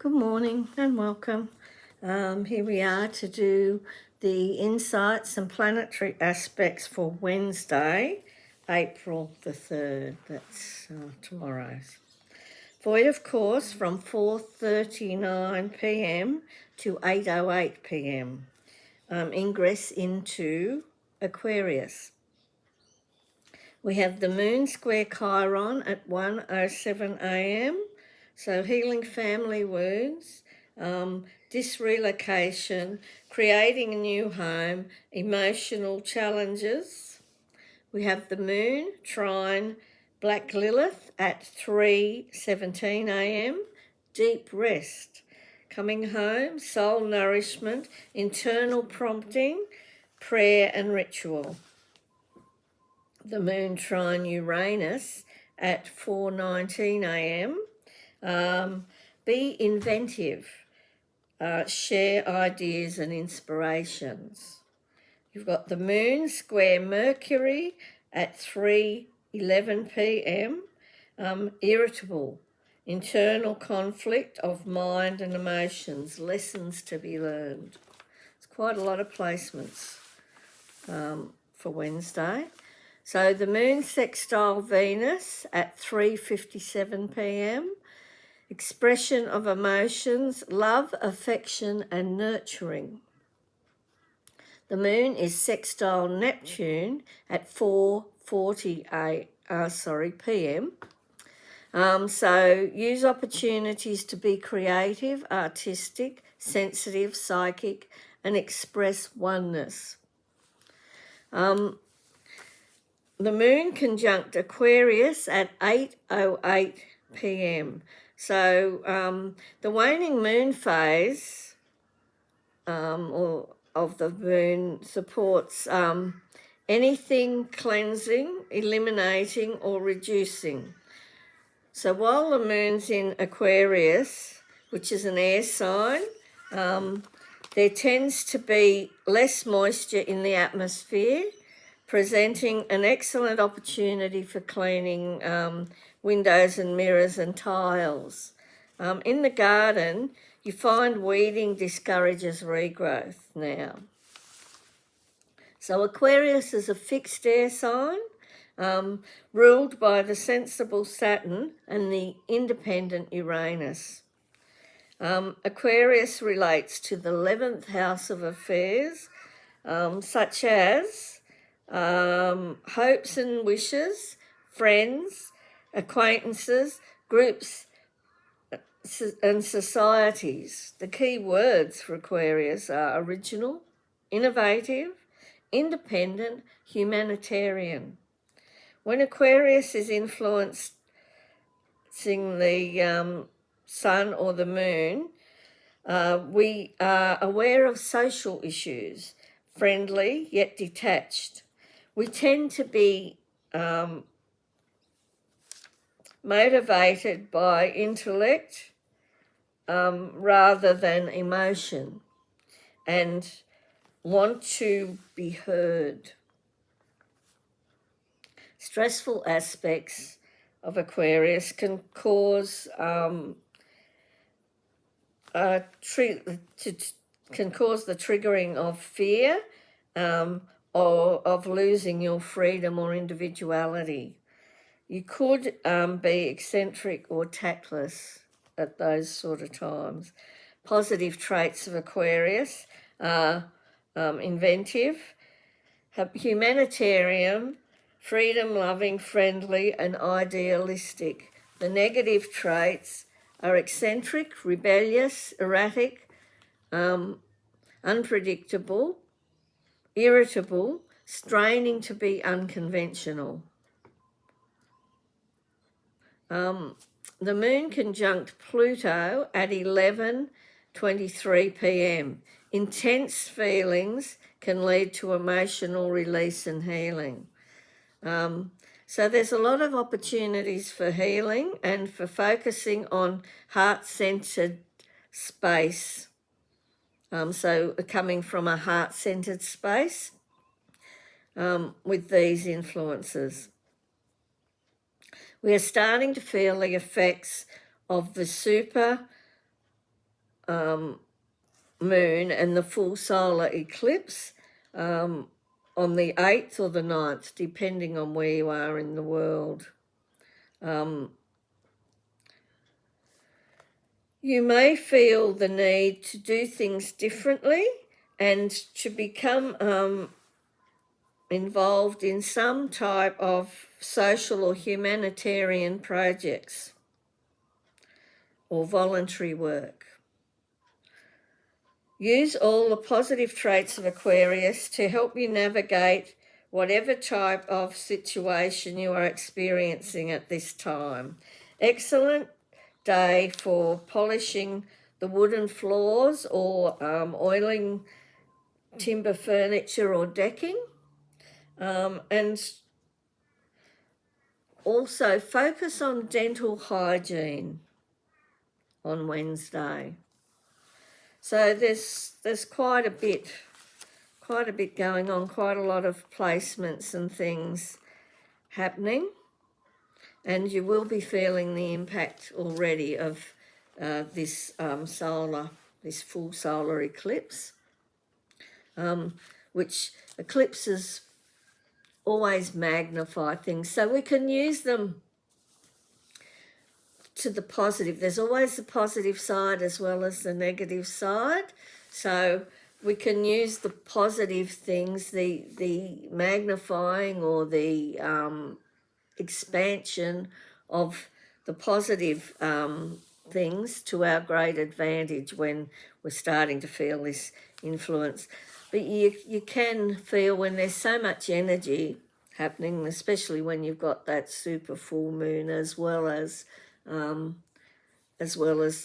Good morning and welcome. Here we are to do the insights and planetary aspects for Wednesday, April the 3rd. That's tomorrow's. Void of course from 4:39 p.m. to 8:08 p.m. Ingress into Aquarius. We have the Moon square Chiron at 1:07 a.m. So healing family wounds, disrelocation, creating a new home, emotional challenges. We have the Moon trine Black Lilith at 3:17 a.m. Deep rest, coming home, soul nourishment, internal prompting, prayer and ritual. The Moon trine Uranus at 4:19 a.m. Be inventive, share ideas and inspirations. You've got the Moon square Mercury at 3:11 p.m. Irritable, internal conflict of mind and emotions, lessons to be learned. It's quite a lot of placements for Wednesday. So the Moon sextile Venus at 3:57 p.m. Expression of emotions, love, affection and nurturing. The Moon is sextile Neptune at 4:40 p.m. So use opportunities to be creative, artistic, sensitive, psychic and express oneness. The Moon conjunct Aquarius at 8:08 p.m. So the waning moon phase of the Moon supports anything cleansing, eliminating or reducing. So while the Moon's in Aquarius, which is an air sign, there tends to be less moisture in the atmosphere, presenting an excellent opportunity for cleaning windows and mirrors and tiles. In the garden, you find weeding discourages regrowth now. So Aquarius is a fixed air sign, ruled by the sensible Saturn and the independent Uranus. Aquarius relates to the 11th house of affairs, such as hopes and wishes, friends, acquaintances, groups and societies. The key words for Aquarius are original, innovative, independent, humanitarian. When Aquarius is influencing the Sun or the Moon, we are aware of social issues, friendly yet detached. We tend to be motivated by intellect rather than emotion and want to be heard. Stressful aspects of Aquarius can cause the triggering of fear or of losing your freedom or individuality. You could be eccentric or tactless at those sort of times. Positive traits of Aquarius are inventive, humanitarian, freedom-loving, friendly and idealistic. The negative traits are eccentric, rebellious, erratic, unpredictable, irritable, straining to be unconventional. The Moon conjunct Pluto at 11:23 p.m. Intense feelings can lead to emotional release and healing. So there's a lot of opportunities for healing and for focusing on heart-centered space. So coming from a heart-centered space with these influences. We are starting to feel the effects of the super moon and the full solar eclipse on the 8th or the 9th, depending on where you are in the world. You may feel the need to do things differently and to become involved in some type of social or humanitarian projects or voluntary work. Use all the positive traits of Aquarius to help you navigate whatever type of situation you are experiencing at this time. Excellent day for polishing the wooden floors or oiling timber furniture or decking. And also focus on dental hygiene on Wednesday. So there's quite a bit going on, quite a lot of placements and things happening, and you will be feeling the impact already of this full solar eclipse, which eclipses always magnify things, so we can use them to the positive. There's always the positive side as well as the negative side, so we can use the positive things, the magnifying or the expansion of the positive things to our great advantage when we're starting to feel this influence. But you can feel when there's so much energy happening, especially when you've got that super full moon as well as the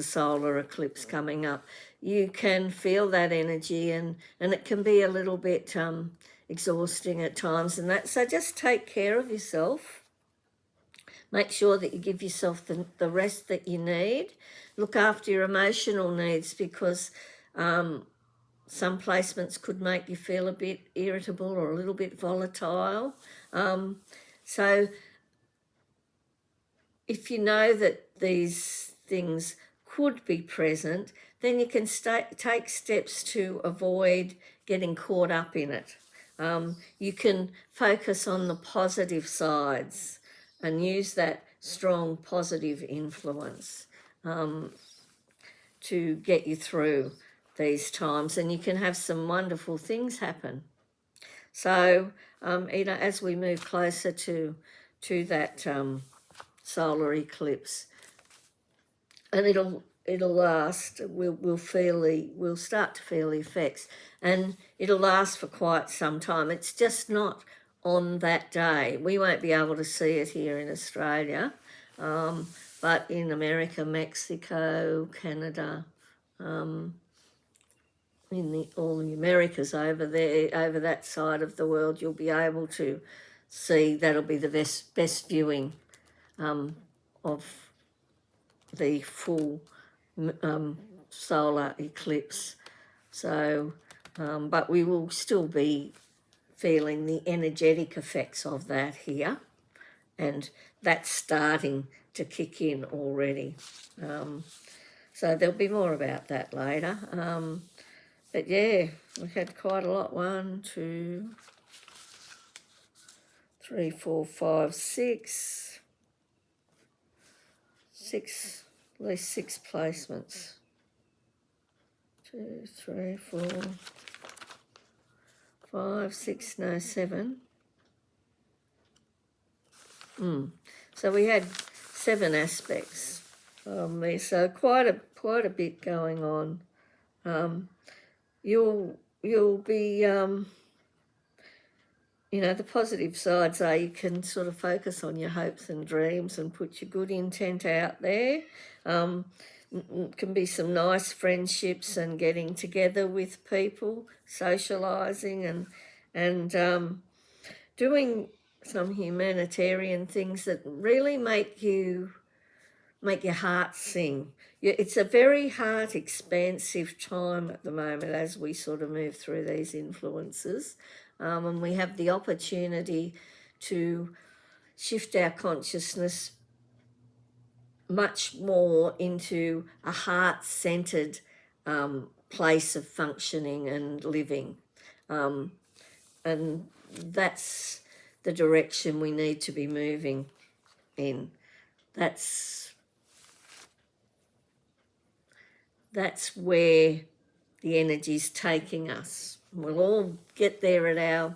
solar eclipse coming up, you can feel that energy and it can be a little bit exhausting at times and that. So just take care of yourself. Make sure that you give yourself the rest that you need. Look after your emotional needs, because some placements could make you feel a bit irritable or a little bit volatile. So if you know that these things could be present, then you can take steps to avoid getting caught up in it. You can focus on the positive sides and use that strong positive influence to get you through these times, and you can have some wonderful things happen. So, as we move closer to that solar eclipse, and it'll last. We'll start to feel the effects, and it'll last for quite some time. It's just not on that day. We won't be able to see it here in Australia, but in America, Mexico, Canada, in all the Americas over there, over that side of the world, you'll be able to see. That'll be the best viewing of the full solar eclipse. So, but we will still be feeling the energetic effects of that here, and that's starting to kick in already. So there'll be more about that later. But yeah, we've had quite a lot. 1, 2, 3, 4, 5, 6, at least 6 placements. 2, 3, 4, 5, 6, no, 7. So we had 7 aspects there, so quite a bit going on. You'll be the positive sides are you can sort of focus on your hopes and dreams and put your good intent out there. Can be some nice friendships and getting together with people, socialising and doing some humanitarian things that really make your heart sing. It's a very heart expansive time at the moment as we sort of move through these influences, and we have the opportunity to shift our consciousness much more into a heart-centered place of functioning and living. And that's the direction we need to be moving in. That's where the energy's taking us. We'll all get there at our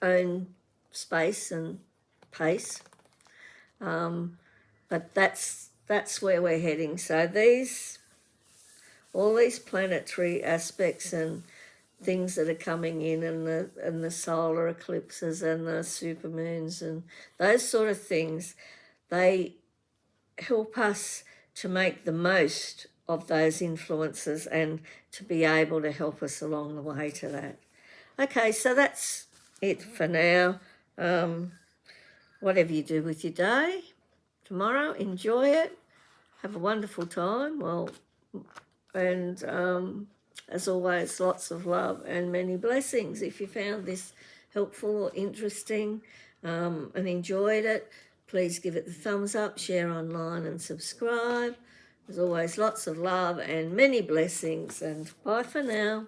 own space and pace, but that's where we're heading. So all these planetary aspects and things that are coming in, and the solar eclipses and the supermoons and those sort of things, they help us to make the most of those influences and to be able to help us along the way to that. Okay, so that's it for now. Whatever you do with your day tomorrow, enjoy it. Have a wonderful time. And as always, lots of love and many blessings. If you found this helpful or interesting and enjoyed it, please give it the thumbs up, share online and subscribe. As always, lots of love and many blessings, and bye for now.